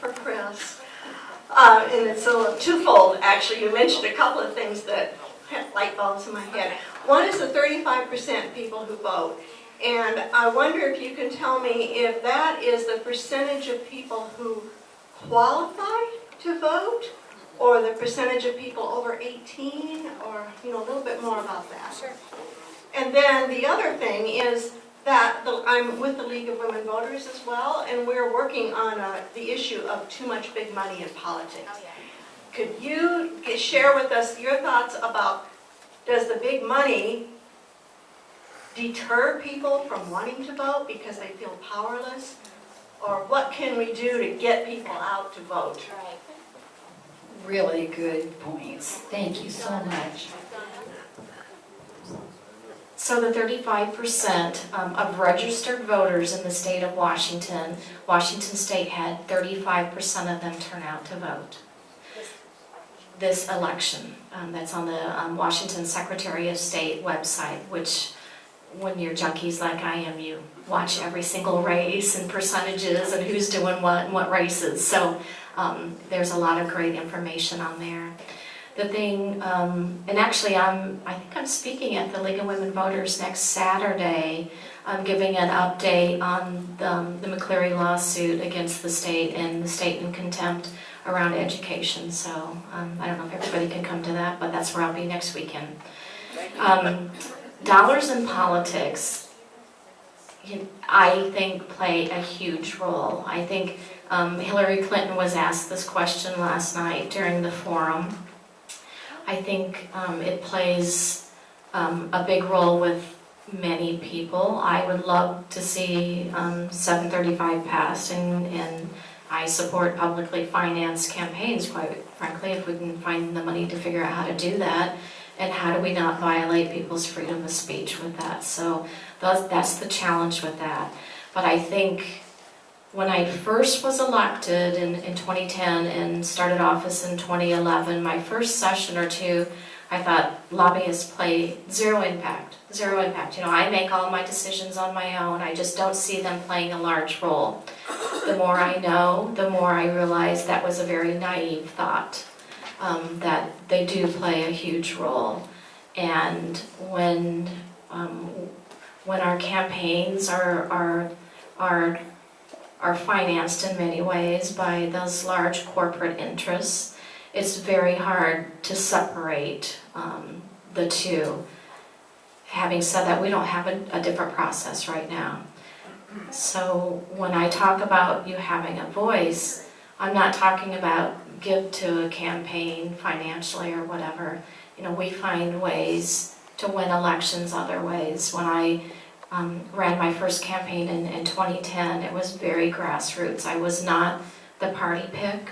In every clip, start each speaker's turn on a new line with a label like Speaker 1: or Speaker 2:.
Speaker 1: for Chris. And it's a twofold, actually. You mentioned a couple of things that have light bulbs in my head. One is the 35% people who vote. And I wonder if you can tell me if that is the percentage of people who qualify to vote, or the percentage of people over 18, or a little bit more about that.
Speaker 2: Sure.
Speaker 1: And then the other thing is that I'm with the League of Women Voters as well, and we're working on the issue of too much big money in politics.
Speaker 2: Oh, yeah.
Speaker 1: Could you share with us your thoughts about, does the big money deter people from wanting to vote because they feel powerless? Or what can we do to get people out to vote?
Speaker 2: Right.
Speaker 3: Really good points. Thank you so much.
Speaker 4: So the 35% of registered voters in the state of Washington, Washington State had 35% of them turn out to vote this election. That's on the Washington Secretary of State website, which when you're junkies like I am, you watch every single race and percentages and who's doing what and what races. So there's a lot of great information on there. The thing, and actually I think I'm speaking at the League of Women Voters next Saturday. I'm giving an update on the McCleary lawsuit against the state and the state in contempt around education. So I don't know if everybody can come to that, but that's where I'll be next weekend. Dollars in politics, I think, play a huge role. I think Hillary Clinton was asked this question last night during the forum. I think it plays a big role with many people. I would love to see 735 passed, and I support publicly financed campaigns, quite frankly, if we can find the money to figure out how to do that. And how do we not violate people's freedom of speech with that? So that's the challenge with that. But I think when I first was elected in 2010 and started office in 2011, my first session or two, I thought lobbyists play zero impact. I make all my decisions on my own. I just don't see them playing a large role. The more I know, the more I realize that was a very naive thought. That they do play a huge role, and when our campaigns are financed in many ways by those large corporate interests, it's very hard to separate the two. Having said that, we don't have a different process right now. So when I talk about you having a voice, I'm not talking about give to a campaign financially or whatever. We find ways to win elections other ways. When I ran my first campaign in 2010, it was very grassroots. I was not the party pick.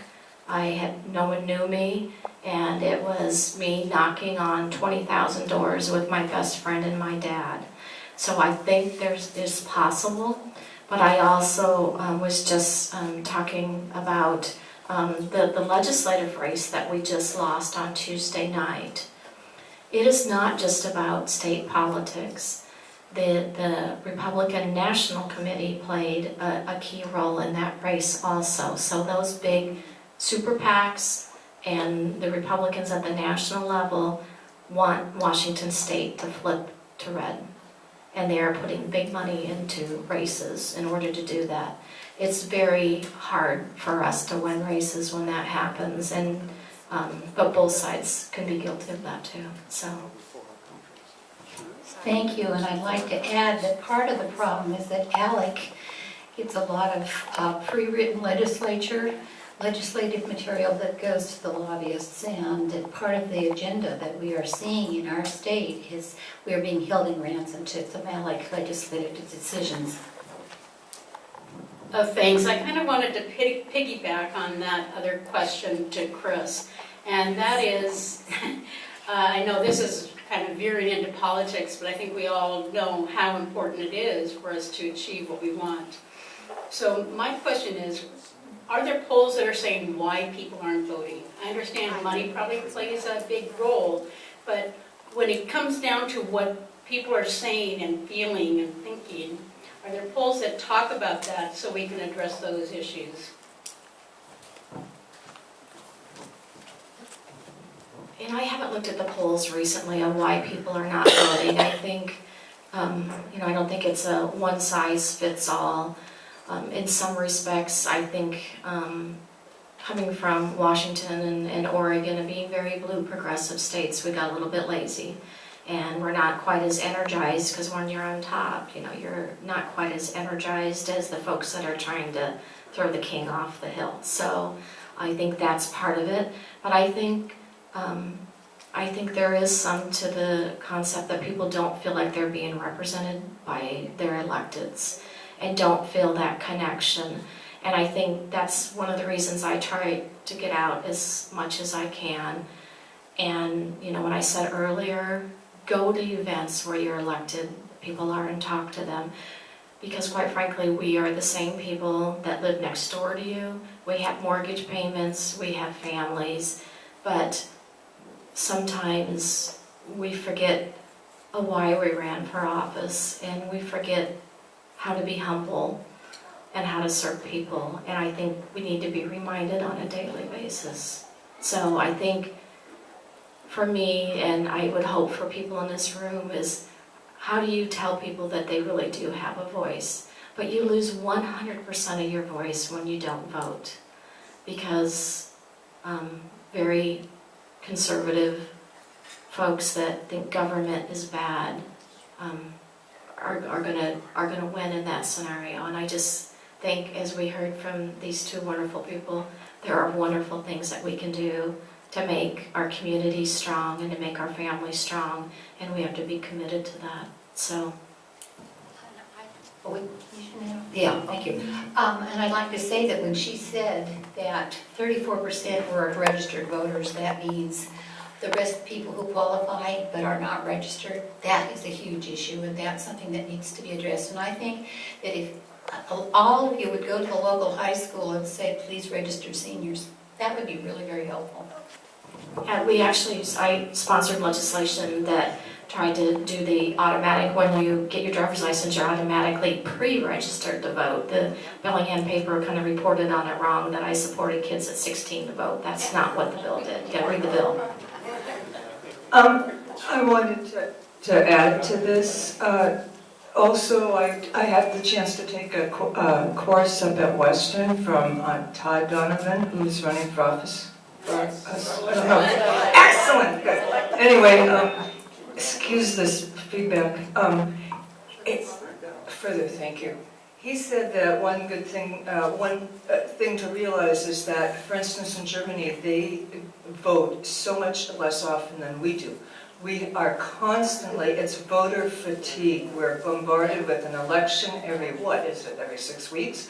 Speaker 4: No one knew me, and it was me knocking on 20,000 doors with my best friend and my dad. So I think it's possible, but I also was just talking about the legislative race that we just lost on Tuesday night. It is not just about state politics. The Republican National Committee played a key role in that race also. So those big super PACs and the Republicans at the national level want Washington State to flip to red. And they are putting big money into races in order to do that. It's very hard for us to win races when that happens, but both sides can be guilty of that too. So,
Speaker 3: Thank you, and I'd like to add that part of the problem is that ALEC gets a lot of pre-written legislative material that goes to the lobbyists, and part of the agenda that we are seeing in our state is we are being held in ransom to some ALEC legislative decisions.
Speaker 5: Things. I kind of wanted to piggyback on that other question to Chris, and that is, I know this is kind of veering into politics, but I think we all know how important it is for us to achieve what we want. So my question is, are there polls that are saying why people aren't voting? I understand money probably plays a big role, but when it comes down to what people are saying and feeling and thinking, are there polls that talk about that so we can address those issues?
Speaker 4: and I haven't looked at the polls recently on why people are not voting. I think, I don't think it's a one size fits all. In some respects, I think coming from Washington and Oregon and being very blue progressive states, we got a little bit lazy. And we're not quite as energized, because when you're on top, you're not quite as energized as the folks that are trying to throw the king off the hill. So I think that's part of it. But I think there is some to the concept that people don't feel like they're being represented by their electeds and don't feel that connection. And I think that's one of the reasons I try to get out as much as I can. And, when I said earlier, go to events where you're elected people are and talk to them. Because quite frankly, we are the same people that live next door to you. We have mortgage payments, we have families, but sometimes we forget why we ran for office, and we forget how to be humble and how to serve people. And I think we need to be reminded on a daily basis. So I think for me, and I would hope for people in this room, is how do you tell people that they really do have a voice? But you lose 100% of your voice when you don't vote, because very conservative folks that think government is bad are gonna win in that scenario. And I just think, as we heard from these two wonderful people, there are wonderful things that we can do to make our community strong and to make our families strong, and we have to be committed to that. So.
Speaker 3: Yeah, thank you. And I'd like to say that when she said that 34% were registered voters, that means the rest of people who qualify but are not registered, that is a huge issue, and that's something that needs to be addressed. And I think that if all of you would go to the local high school and say, please register seniors, that would be really very helpful.
Speaker 4: I sponsored legislation that tried to do the automatic, when you get your driver's license, you're automatically pre-registered to vote. The Bellingham paper kind of reported on it wrong, that I supported kids at 16 to vote. That's not what the bill did. You gotta read the bill.
Speaker 2: I wanted to add to this. Also, I had the chance to take a course up at Western from Todd Donovan, who's running for office for us. I don't know. Excellent! Good. Anyway, excuse this feedback. Further, thank you. He said that one good thing, one thing to realize is that, for instance, in Germany, they vote so much less often than we do. We are constantly, it's voter fatigue. We're bombarded with an election every 6 weeks?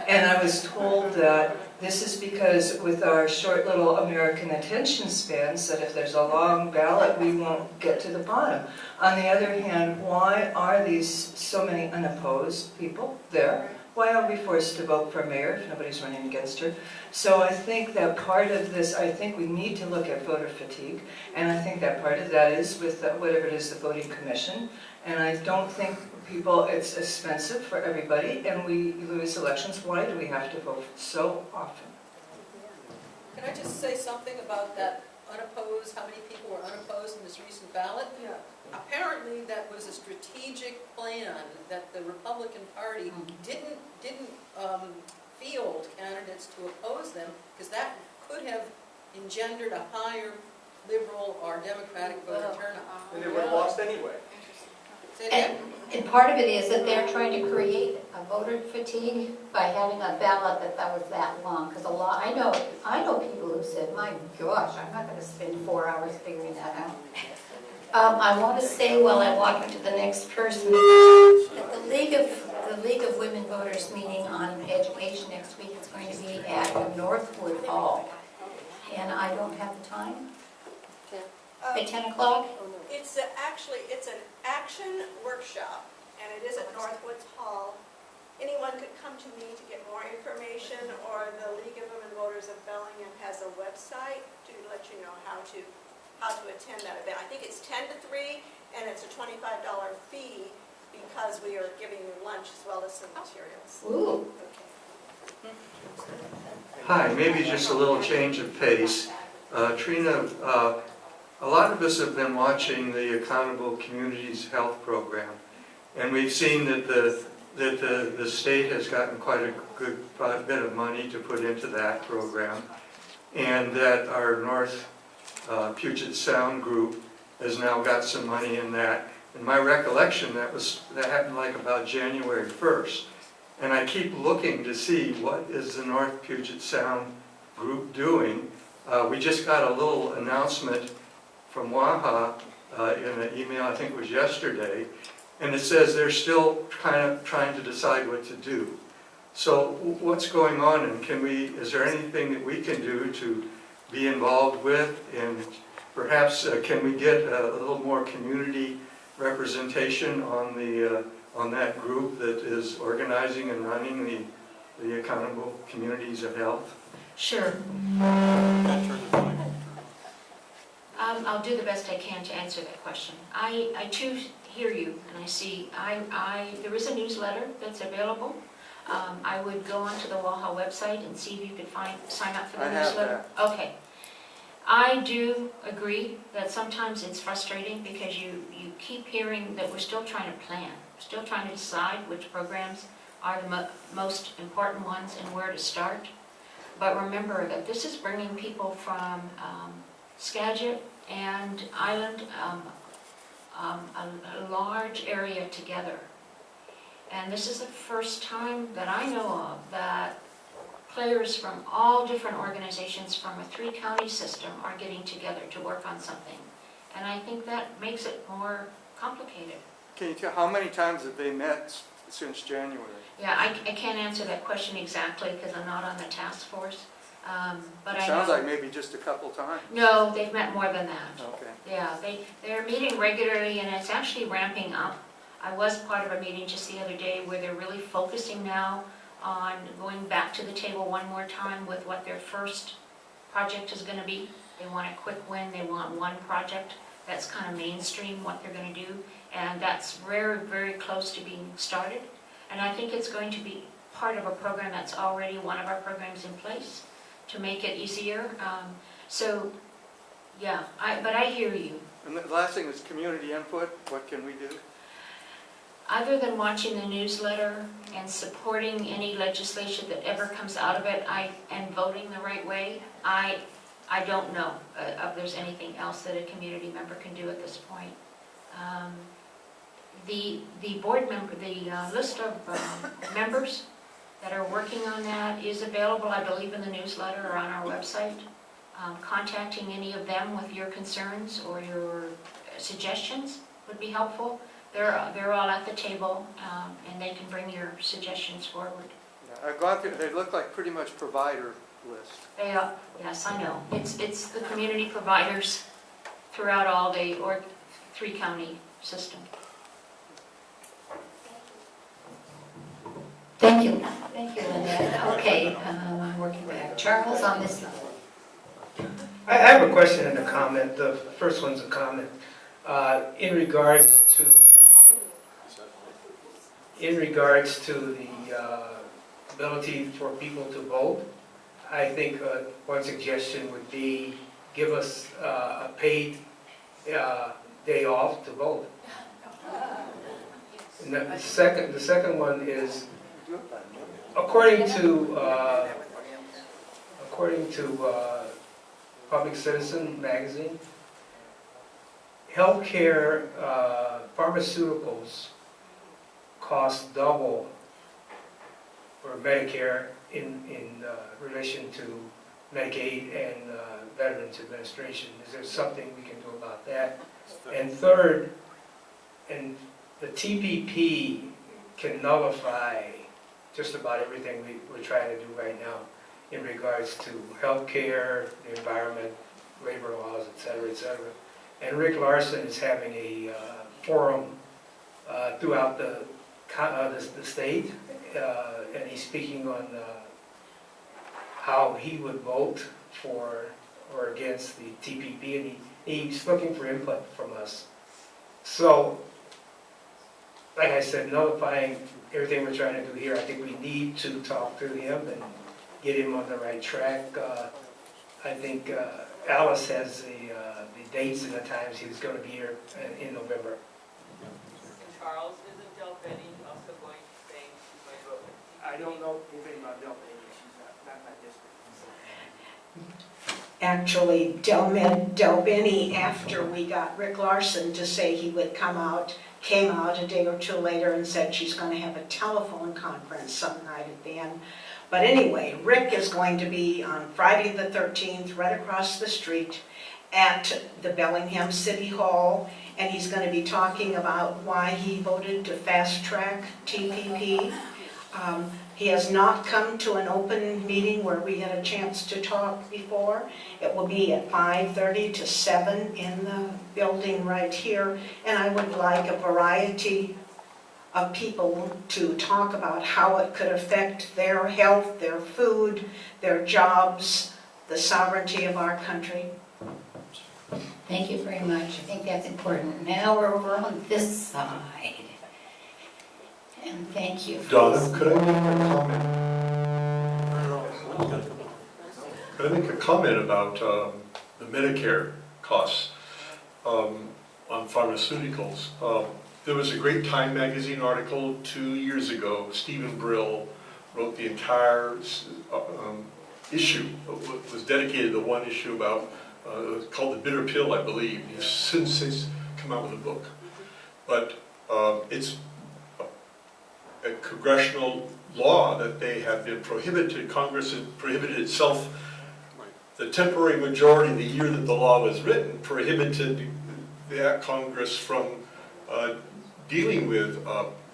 Speaker 2: And I was told that this is because with our short little American attention spans, that if there's a long ballot, we won't get to the bottom. On the other hand, why are these so many unopposed people there? Why are we forced to vote for mayor if nobody's running against her? So I think that part of this, I think we need to look at voter fatigue, and I think that part of that is with whatever it is, the voting commission. And I don't think it's expensive for everybody, and we lose elections. Why do we have to vote so often?
Speaker 6: Can I just say something about that unopposed, how many people were unopposed in this recent ballot?
Speaker 1: Yeah.
Speaker 6: Apparently that was a strategic plan that the Republican Party didn't field candidates to oppose them, because that could have engendered a higher liberal or Democratic voter turnout.
Speaker 7: And they would have lost anyway.
Speaker 6: Say it again?
Speaker 3: And part of it is that they're trying to create a voter fatigue by having a ballot that was that long. Because I know people who said, my gosh, I'm not going to spend 4 hours figuring that out. I want to say, while I'm walking to the next person, that the League of Women Voters meeting on education next week is going to be at Northwood Hall. And I don't have the time. At 10 o'clock?
Speaker 1: It's an action workshop, and it is at Northwoods Hall. Anyone could come to me to get more information, or the League of Women Voters of Bellingham has a website to let you know how to attend that event. I think it's 10 to 3, and it's a $25 fee because we are giving you lunch as well as some materials.
Speaker 3: Ooh.
Speaker 1: Okay.
Speaker 7: Hi, maybe just a little change of pace. Trina A lot of us have been watching the Accountable Communities Health Program, and we've seen that the state has gotten quite a good bit of money to put into that program, and that our North Puget Sound group has now got some money in that. In my recollection, that happened like about January 1st. And I keep looking to see what is the North Puget Sound group doing. We just got a little announcement from WAHA in an email, I think it was yesterday, and it says they're still kind of trying to decide what to do. So what's going on, and is there anything that we can do to be involved with, and perhaps can we get a little more community representation on that group that is organizing and running the Accountable Communities of Health?
Speaker 4: Sure. I'll do the best I can to answer that question. I too hear you, and I see, there is a newsletter that's available. I would go onto the WAHA website and see if you could sign up for the newsletter. Okay. I do agree that sometimes it's frustrating because you keep hearing that we're still trying to plan, still trying to decide which programs are the most important ones and where to start. But remember that this is bringing people from Skagit and Island, a large area together. And this is the first time that I know of that players from all different organizations from a 3-county system are getting together to work on something. And I think that makes it more complicated.
Speaker 7: Can you tell how many times have they met since January?
Speaker 4: Yeah, I can't answer that question exactly because I'm not on the task force. But
Speaker 7: It
Speaker 4: I
Speaker 7: sounds
Speaker 4: know,
Speaker 7: like maybe just a couple times.
Speaker 4: no, they've met more than that.
Speaker 7: Okay.
Speaker 4: Yeah, they're meeting regularly and it's actually ramping up. I was part of a meeting just the other day where they're really focusing now on going back to the table one more time with what their first project is going to be. They want a quick win, they want one project that's kind of mainstream what they're going to do, and that's very, very close to being started. And I think it's going to be part of a program that's already one of our programs in place to make it easier. So, yeah, but I hear you.
Speaker 7: And the last thing is community input. What can we do?
Speaker 4: Other than watching the newsletter and supporting any legislation that ever comes out of it, and voting the right way, I don't know if there's anything else that a community member can do at this point. The board member, the list of members that are working on that is available, I believe, in the newsletter or on our website. Contacting any of them with your concerns or your suggestions would be helpful. They're all at the table, and they can bring your suggestions forward.
Speaker 7: Yeah, I've gone through, they look like pretty much provider list.
Speaker 4: They are, yes, I know. It's the community providers throughout all the 3-county system.
Speaker 3: Thank you. Thank you, Linda. Okay, I'm working back. Charles on this side.
Speaker 8: I have a question and a comment. The first one's a comment. In regards to the ability for people to vote, I think one suggestion would be give us a paid day off to vote. And the second one is, according to Public Citizen magazine, healthcare pharmaceuticals cost double for Medicare in relation to Medicaid and Veterans Administration. Is there something we can do about that? And third, and the TPP can nullify just about everything we're trying to do right now in regards to healthcare, the environment, labor laws, et cetera, et cetera. And Rick Larson is having a forum throughout the state, and he's speaking on how he would vote for or against the TPP, and he's looking for input from us. So, like I said, nullifying everything we're trying to do here, I think we need to talk to him and get him on the right track. I think Alice has the dates and the times he was going to be here in November.
Speaker 9: Charles, isn't Del Benny also going to say she's going to vote?
Speaker 8: I don't know anything about Del Bailey. She's not my district.
Speaker 10: Actually, Del Benny, after we got Rick Larson to say he would come out, came out a day or two later and said she's going to have a telephone conference some night at the end. But anyway, Rick is going to be on Friday the 13th, right across the street at the Bellingham City Hall, and he's going to be talking about why he voted to fast-track TPP. He has not come to an open meeting where we had a chance to talk before. It will be at 5:30 to 7 in the building right here, and I would like a variety of people to talk about how it could affect their health, their food, their jobs, the sovereignty of our country.
Speaker 3: Thank you very much. I think that's important. Now we're over on this side. And thank you.
Speaker 11: Donna, could I make a comment? Could I make a comment about the Medicare costs on pharmaceuticals? There was a great Time magazine article 2 years ago. Stephen Brill wrote the entire issue, was dedicated to one issue about, called The Bitter Pill, I believe. He's since come out with a book. But it's a congressional law that they have been prohibited, Congress had prohibited itself, the temporary majority the year that the law was written prohibited that Congress from dealing with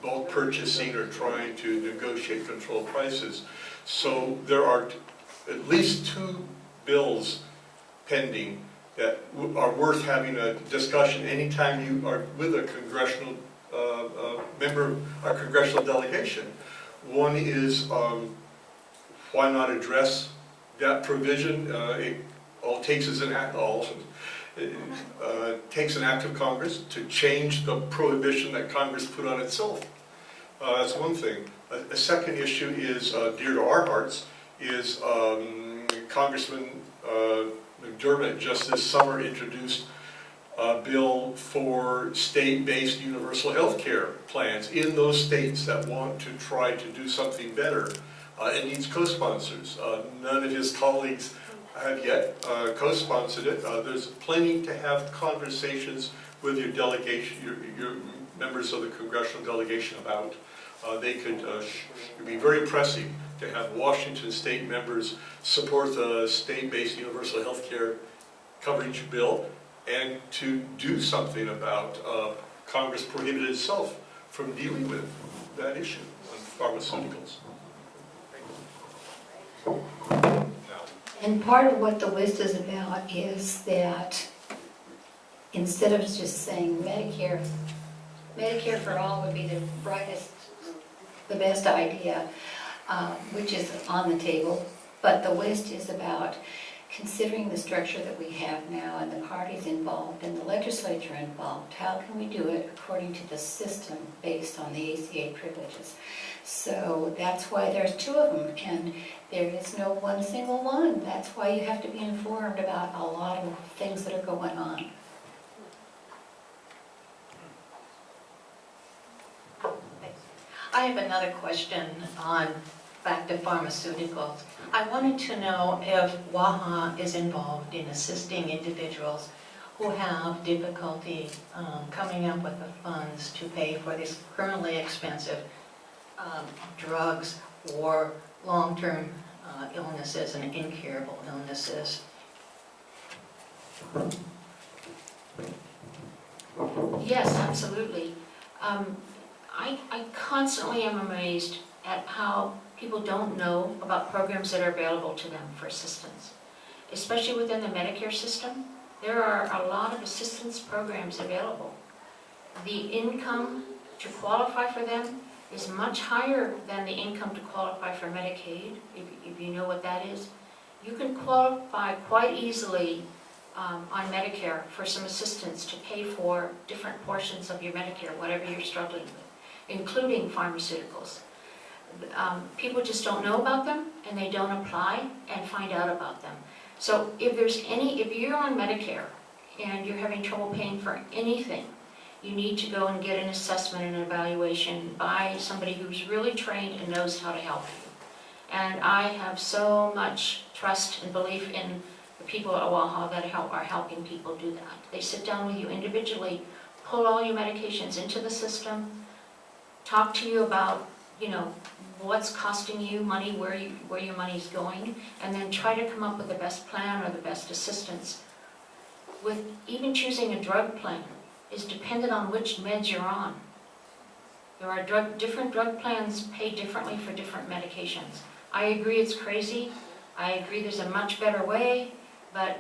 Speaker 11: bulk purchasing or trying to negotiate controlled prices. So there are at least 2 bills pending that are worth having a discussion anytime you are with a congressional member, our congressional delegation. One is why not address that provision? All it takes is an act. Takes an act of Congress to change the prohibition that Congress put on itself. That's one thing. A second issue is dear to our hearts is Congressman McDermott just this summer introduced a bill for state-based universal health care plans in those states that want to try to do something better. It needs co-sponsors. None of his colleagues have yet co-sponsored it. There's plenty to have conversations with your delegation, your members of the congressional delegation about. They could it'd be very impressive to have Washington state members support the state-based universal health care coverage bill and to do something about Congress prohibited itself from dealing with that issue on pharmaceuticals.
Speaker 3: And part of what the list is about is that instead of just saying Medicare for all would be the best idea, which is on the table, but the list is about considering the structure that we have now and the parties involved and the legislature involved. How can we do it according to the system based on the ACA privileges? So that's why there's 2 of them, and there is no one single one. That's why you have to be informed about a lot of things that are going on.
Speaker 12: I have another question on back to pharmaceuticals. I wanted to know if WAHA is involved in assisting individuals who have difficulty coming up with the funds to pay for these currently expensive drugs or long-term illnesses and incurable illnesses.
Speaker 4: Yes, absolutely. I constantly am amazed at how people don't know about programs that are available to them for assistance. Especially within the Medicare system, there are a lot of assistance programs available. The income to qualify for them is much higher than the income to qualify for Medicaid, if you know what that is. You can qualify quite easily on Medicare for some assistance to pay for different portions of your Medicare, whatever you're struggling with, including pharmaceuticals. People just don't know about them, and they don't apply and find out about them. So if you're on Medicare and you're having trouble paying for anything, you need to go and get an assessment and an evaluation by somebody who's really trained and knows how to help you. And I have so much trust and belief in the people at Waha that are helping people do that. They sit down with you individually, pull all your medications into the system, talk to you about, what's costing you money, where your money's going, and then try to come up with the best plan or the best assistance. With even choosing a drug plan is dependent on which meds you're on. There are different drug plans paid differently for different medications. I agree it's crazy. I agree there's a much better way, but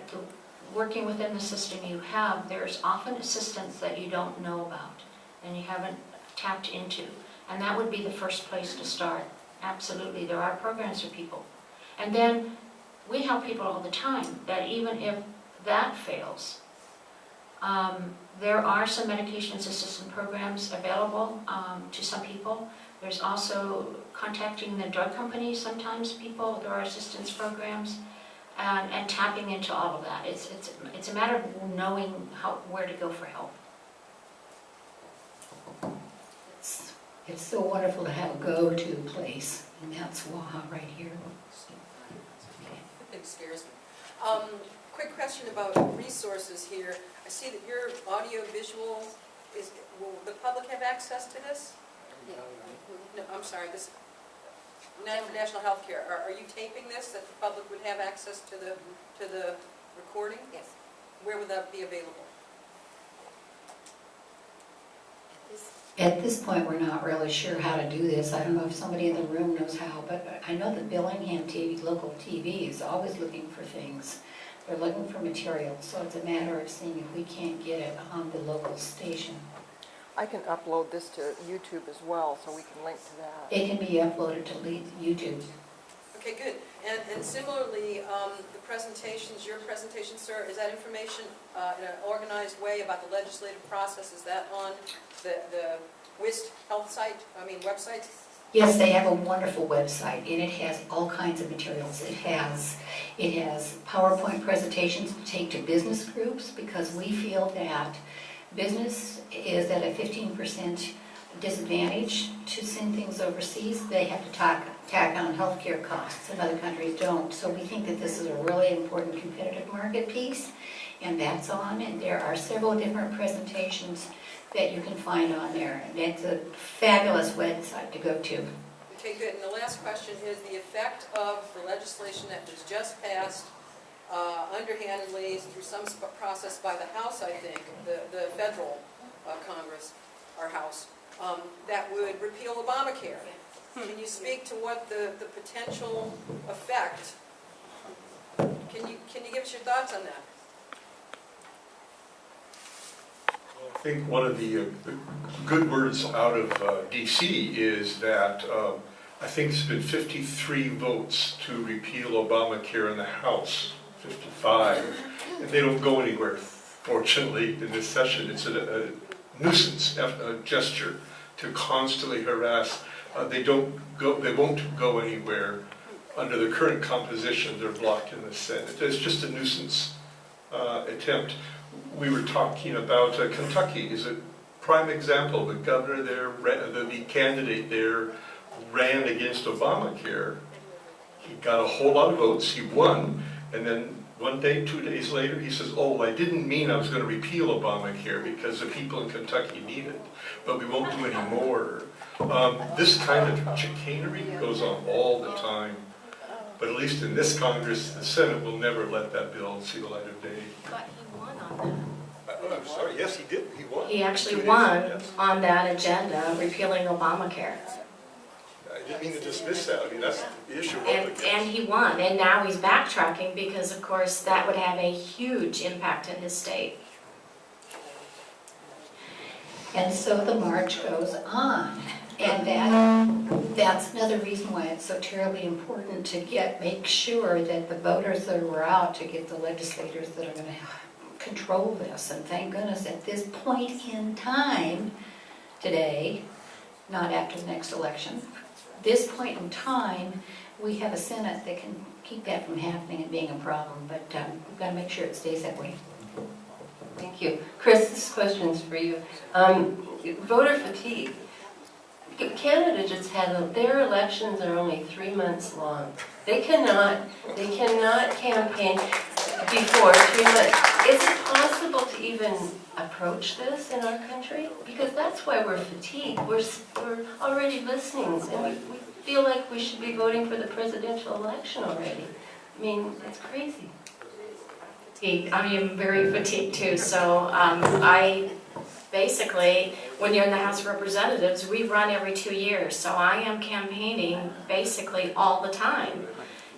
Speaker 4: working within the system you have, there's often assistance that you don't know about and you haven't tapped into. And that would be the first place to start. Absolutely, there are programs for people. And then we help people all the time that even if that fails, there are some medication assistance programs available to some people. There's also contacting the drug companies sometimes, there are assistance programs, and tapping into all of that. It's a matter of knowing where to go for help.
Speaker 3: It's so wonderful to have a go-to place, and that's Waha right here.
Speaker 6: It scares me. Quick question about resources here. I see that your audio visual will the public have access to this? No, I'm sorry, this National Healthcare. Are you taping this that the public would have access to the recording?
Speaker 1: Yes.
Speaker 6: Where would that be available?
Speaker 3: At this point, we're not really sure how to do this. I don't know if somebody in the room knows how, but I know that Billingham TV, local TV, is always looking for things. They're looking for material, so it's a matter of seeing if we can't get it on the local station.
Speaker 13: I can upload this to YouTube as well, so we can link to that.
Speaker 3: It can be uploaded to YouTube.
Speaker 6: Okay, good. And similarly, the presentations, your presentation, sir, is that information in an organized way about the legislative process? Is that on the WIST health website?
Speaker 3: Yes, they have a wonderful website, and it has all kinds of materials. It has PowerPoint presentations to take to business groups, because we feel that business is at a 15% disadvantage to send things overseas. They have to tack on healthcare costs, and other countries don't. So we think that this is a really important competitive market piece, and that's on. And there are several different presentations that you can find on there. And it's a fabulous website to go to.
Speaker 6: Okay, good. And the last question is the effect of the legislation that was just passed underhandedly through some process by the House, I think, the federal Congress, our House, that would repeal Obamacare. Can you speak to what the potential effect? Can you give us your thoughts on that?
Speaker 11: I think one of the good words out of D.C. is that I think it's been 53 votes to repeal Obamacare in the House, 55, and they don't go anywhere, fortunately, in this session. It's a nuisance gesture to constantly harass. They won't go anywhere. Under the current composition, they're blocked in the Senate. It's just a nuisance attempt. We were talking about Kentucky is a prime example. The governor there, the candidate there, ran against Obamacare. He got a whole lot of votes. He won, and then 1 day, 2 days later, he says, "Oh, I didn't mean I was going to repeal Obamacare because the people in Kentucky need it, but we won't do any more." This kind of chicanery goes on all the time. But at least in this Congress, the Senate will never let that bill see the light of day.
Speaker 4: But he won on that.
Speaker 11: I'm sorry, yes, he did. He won.
Speaker 4: He actually
Speaker 11: 2 days,
Speaker 4: won
Speaker 11: yes.
Speaker 4: on that agenda, repealing Obamacare.
Speaker 11: I didn't mean to dismiss that. I mean, that's the issue.
Speaker 4: And he won, and now he's backtracking because, of course, that would have a huge impact in his state.
Speaker 3: And so the march goes on. And that's another reason why it's so terribly important to make sure that the voters that were out, to get the legislators that are going to control this. And thank goodness at this point in time today, not after the next election, this point in time, we have a Senate that keep that from happening and being a problem, but we've got to make sure it stays that way.
Speaker 14: Thank you. Chris, this question's for you. Voter fatigue. Canada just had, their elections are only 3 months long. They cannot campaign before 3 months. Is it possible to even approach this in our country? Because that's why we're fatigued. We're already listening, and we feel like we should be voting for the presidential election already. I mean, it's crazy.
Speaker 4: I am very fatigued too, so I basically, when you're in the House of Representatives, we run every 2 years, so I am campaigning basically all the time.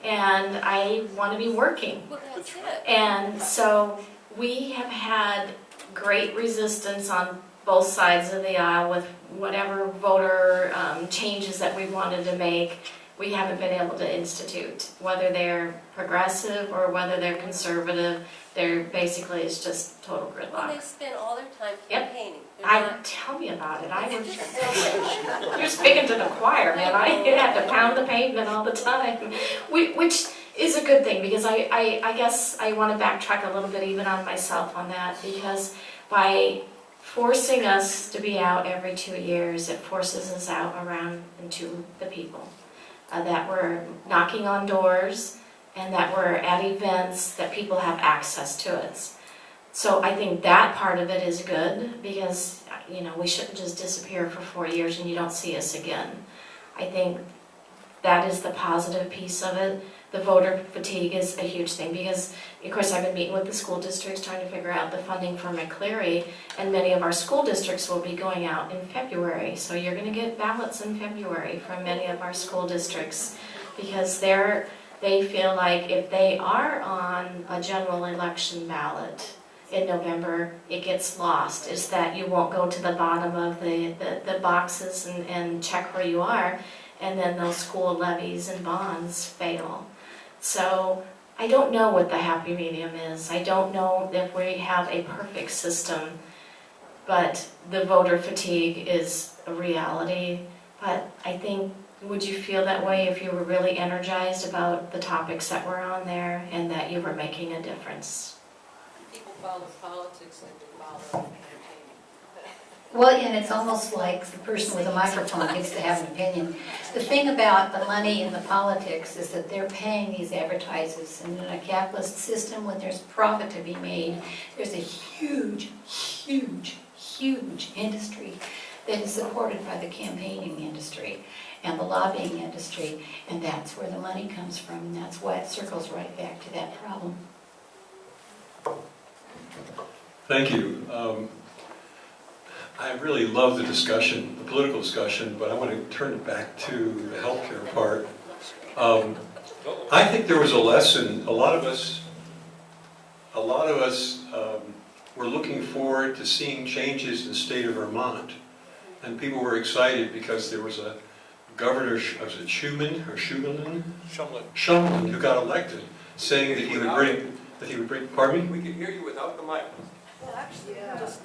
Speaker 4: And I want to be working.
Speaker 15: Well, that's it.
Speaker 4: And so we have had great resistance on both sides of the aisle with whatever voter changes that we wanted to make. We haven't been able to institute, whether they're progressive or whether they're conservative. They're basically, it's just total
Speaker 15: Well,
Speaker 4: gridlock.
Speaker 15: they spend all their time
Speaker 4: Yep.
Speaker 15: campaigning.
Speaker 4: Tell me about it.
Speaker 15: It's just so
Speaker 4: You're speaking to the choir, man. I have to pound the pavement all the time, which is a good thing, because I guess I want to backtrack a little bit even on myself on that, because by forcing us to be out every 2 years, it forces us out around into the people. That we're knocking on doors and that we're at events that people have access to us. So I think that part of it is good, because we shouldn't just disappear for 4 years and you don't see us again. I think that is the positive piece of it. The voter fatigue is a huge thing, because of course I've been meeting with the school districts trying to figure out the funding for McCleary, and many of our school districts will be going out in February. So you're going to get ballots in February from many of our school districts, because they feel like if they are on a general election ballot in November, it gets lost. Is that you won't go to the bottom of the boxes and check where you are, and then those school levies and bonds fail. So I don't know what the happy medium is. I don't know if we have a perfect system, but the voter fatigue is a reality. But I think, would you feel that way if you were really energized about the topics that were on there and that you were making a difference?
Speaker 6: People follow politics like they follow campaigning.
Speaker 3: Well, and it's almost like the person with a microphone gets to have an opinion. The thing about the money in the politics is that they're paying these advertisers, and in a capitalist system, when there's profit to be made, there's a huge, huge, huge industry that is supported by the campaigning industry and the lobbying industry, and that's where the money comes from, and that's why it circles right back to that problem.
Speaker 11: Thank you. I really love the discussion, the political discussion, but I want to turn it back to the healthcare part. I think there was a lesson. A lot of us were looking forward to seeing changes in the state of Vermont, and people were excited because there was a governor, was it Shumlin, who got elected, saying that he would bring. Pardon me?
Speaker 16: We could hear you without the mic.
Speaker 15: Well, actually, just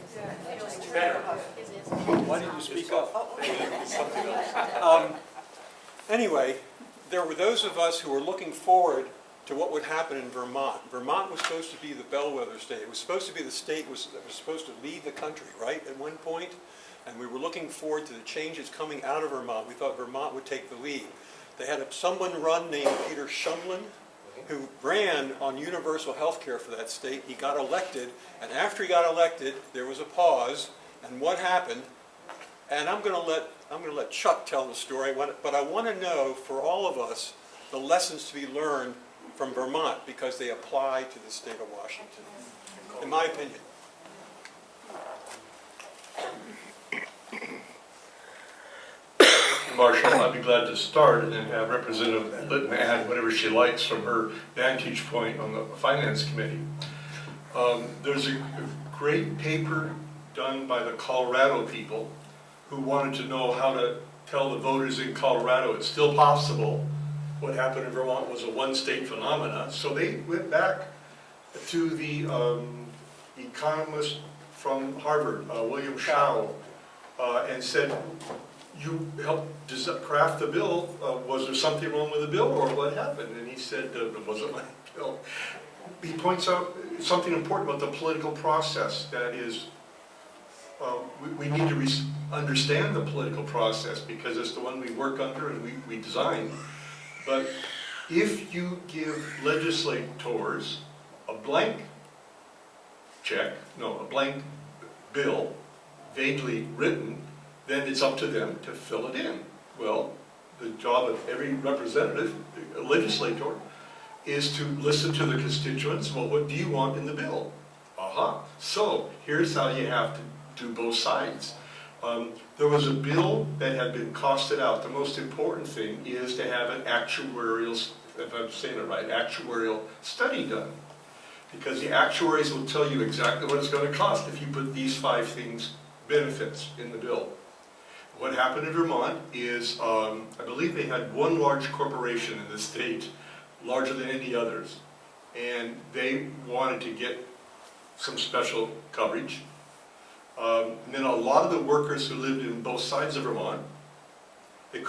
Speaker 16: Better. Why didn't you speak up? Anyway, there were those of us who were looking forward to what would happen in Vermont. Vermont was supposed to be the bellwether state. It was supposed to be the state that was supposed to lead the country, right, at one point? And we were looking forward to the changes coming out of Vermont. We thought Vermont would take the lead. They had someone run named Peter Shumlin, who ran on universal health care for that state. He got elected, and after he got elected, there was a pause, and what happened? And I'm going to let Chuck tell the story, but I want to know, for all of us, the lessons to be learned from Vermont, because they apply to the state of Washington, in my opinion.
Speaker 11: Marshall, I'd be glad to start and then have Representative Litton add whatever she likes from her vantage point on the Finance Committee. There's a great paper done by the Colorado people who wanted to know how to tell the voters in Colorado it's still possible. What happened in Vermont was a one-state phenomena. So they went back to the economist from Harvard, William Shao, and said, you helped craft the bill. Was there something wrong with the bill, or what happened? And he said, it wasn't my bill. He points out something important about the political process. That is, we need to understand the political process because it's the one we work under and we design. But if you give legislators a blank bill, vaguely written, then it's up to them to fill it in. Well, the job of every representative, a legislator, is to listen to the constituents. Well, what do you want in the bill? Aha. So here's how you have to do both sides. There was a bill that had been costed out. The most important thing is to have an actuarial, if I'm saying it right, actuarial study done. Because the actuaries will tell you exactly what it's going to cost if you put these 5 things, benefits, in the bill. What happened in Vermont is, I believe they had one large corporation in the state, larger than any others, and they wanted to get some special coverage. And then a lot of the workers who lived in both sides of Vermont, they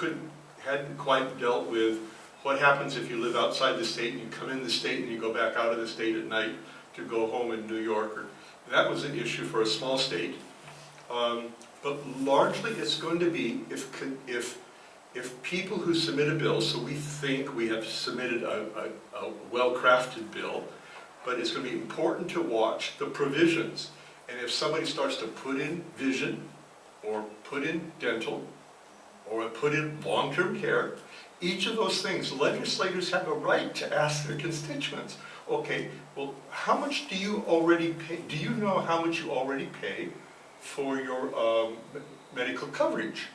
Speaker 11: hadn't quite dealt with what happens if you live outside the state and you come in the state and you go back out of the state at night to go home in New York. That was an issue for a small state. But largely it's going to be if people who submit a bill, so we think we have submitted a well-crafted bill, but it's going to be important to watch the provisions. And if somebody starts to put in vision, or put in dental, or put in long-term care, each of those things, legislators have a right to ask their constituents, okay, well, how much do you already pay? Do you know how much you already pay for your medical coverage?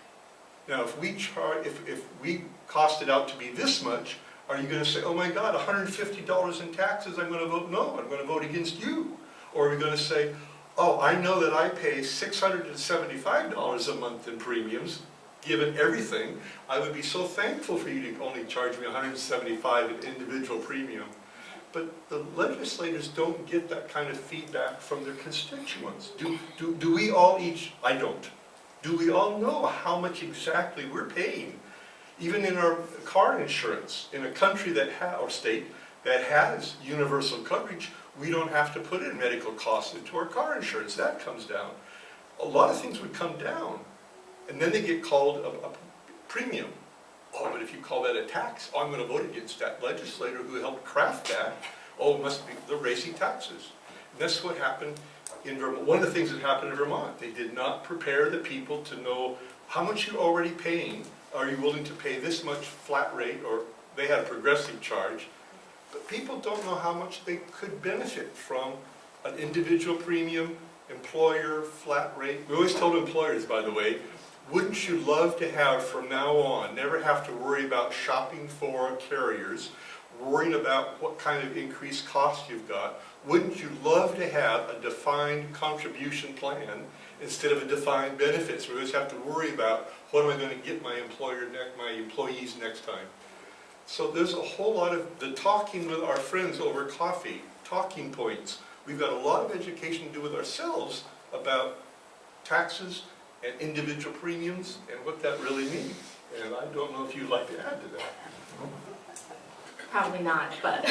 Speaker 11: Now, if we cost it out to be this much, are you going to say, oh my God, $150 in taxes, I'm going to vote no, I'm going to vote against you? Or are we going to say, oh, I know that I pay $675 a month in premiums, given everything, I would be so thankful for you to only charge me $175 in individual premium. But the legislators don't get that kind of feedback from their constituents. Do we all I don't. Do we all know how much exactly we're paying? Even in our car insurance, in a country or state that has universal coverage, we don't have to put in medical costs into our car insurance. That comes down. A lot of things would come down. And then they get called a premium. Oh, but if you call that a tax, oh, I'm going to vote against that legislator who helped craft that. Oh, it must be, they're raising taxes. And that's what happened in Vermont. One of the things that happened in Vermont, they did not prepare the people to know how much you're already paying. Are you willing to pay this much flat rate? Or they had a progressive charge. But people don't know how much they could benefit from an individual premium, employer, flat rate. We always told employers, by the way, wouldn't you love to have from now on, never have to worry about shopping for carriers, worrying about what kind of increased cost you've got? Wouldn't you love to have a defined contribution plan instead of a defined benefits? We always have to worry about what am I going to get my employees next time. So there's a whole lot of the talking with our friends over coffee, talking points. We've got a lot of education to do with ourselves about taxes and individual premiums and what that really means. And I don't know if you'd like to add to that.
Speaker 4: Probably not, but.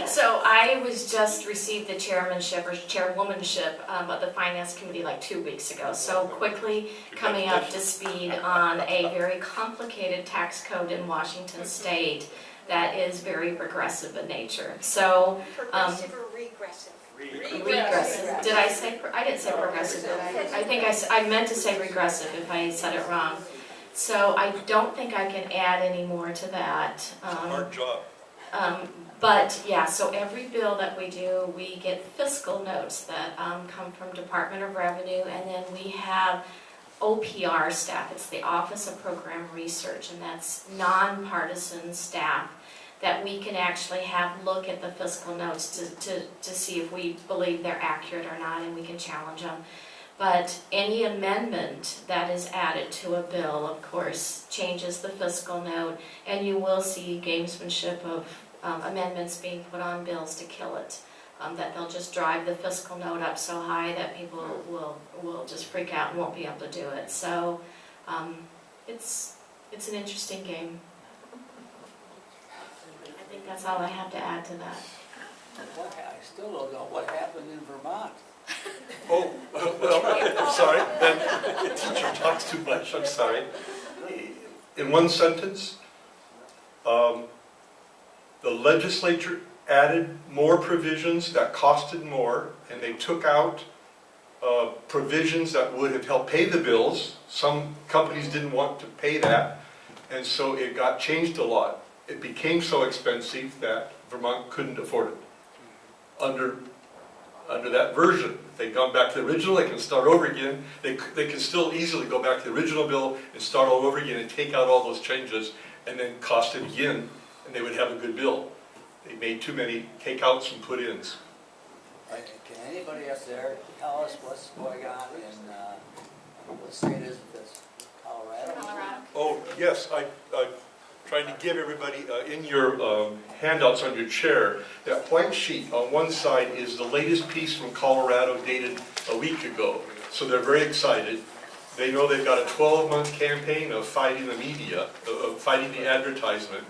Speaker 4: So I just received the chairmanship or chairwomanship of the Finance Committee like 2 weeks ago. So quickly coming up to speed on a very complicated tax code in Washington State that is very regressive in nature. So.
Speaker 15: Progressive or regressive?
Speaker 4: Regressive. Did I say, I didn't say progressive. I think I meant to say regressive if I said it wrong. So I don't think I can add any more to that.
Speaker 11: It's a hard job.
Speaker 4: But yeah, so every bill that we do, we get fiscal notes that come from Department of Revenue, and then we have OPR staff. It's the Office of Program Research, and that's nonpartisan staff that we can actually have look at the fiscal notes to see if we believe they're accurate or not, and we can challenge them. But any amendment that is added to a bill, of course, changes the fiscal note, and you will see gamesmanship of amendments being put on bills to kill it. That they'll just drive the fiscal note up so high that people will just freak out and won't be able to do it. So it's an interesting game. I think that's all I have to add to that.
Speaker 17: I still don't know what happened in Vermont.
Speaker 11: Oh, well, I'm sorry, then the teacher talks too much, I'm sorry. In one sentence, the legislature added more provisions that costed more, and they took out provisions that would have helped pay the bills. Some companies didn't want to pay that, and so it got changed a lot. It became so expensive that Vermont couldn't afford it. Under that version, if they'd gone back to the original, they can start over again. They can still easily go back to the original bill and start all over again and take out all those changes and then cost it again, and they would have a good bill. They made too many takeouts and put-ins.
Speaker 17: Can anybody up there tell us what's going on in, what state is this? Colorado?
Speaker 11: Oh, yes, I tried to give everybody in your handouts on your chair, that white sheet on one side is the latest piece from Colorado dated a week ago. So they're very excited. They know they've got a 12-month campaign of fighting the media, of fighting the advertisement.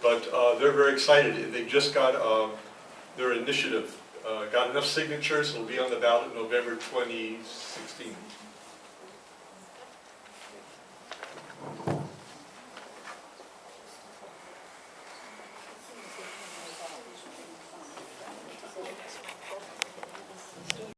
Speaker 11: But they're very excited. They just got their initiative, got enough signatures, it'll be on the ballot in November 2016.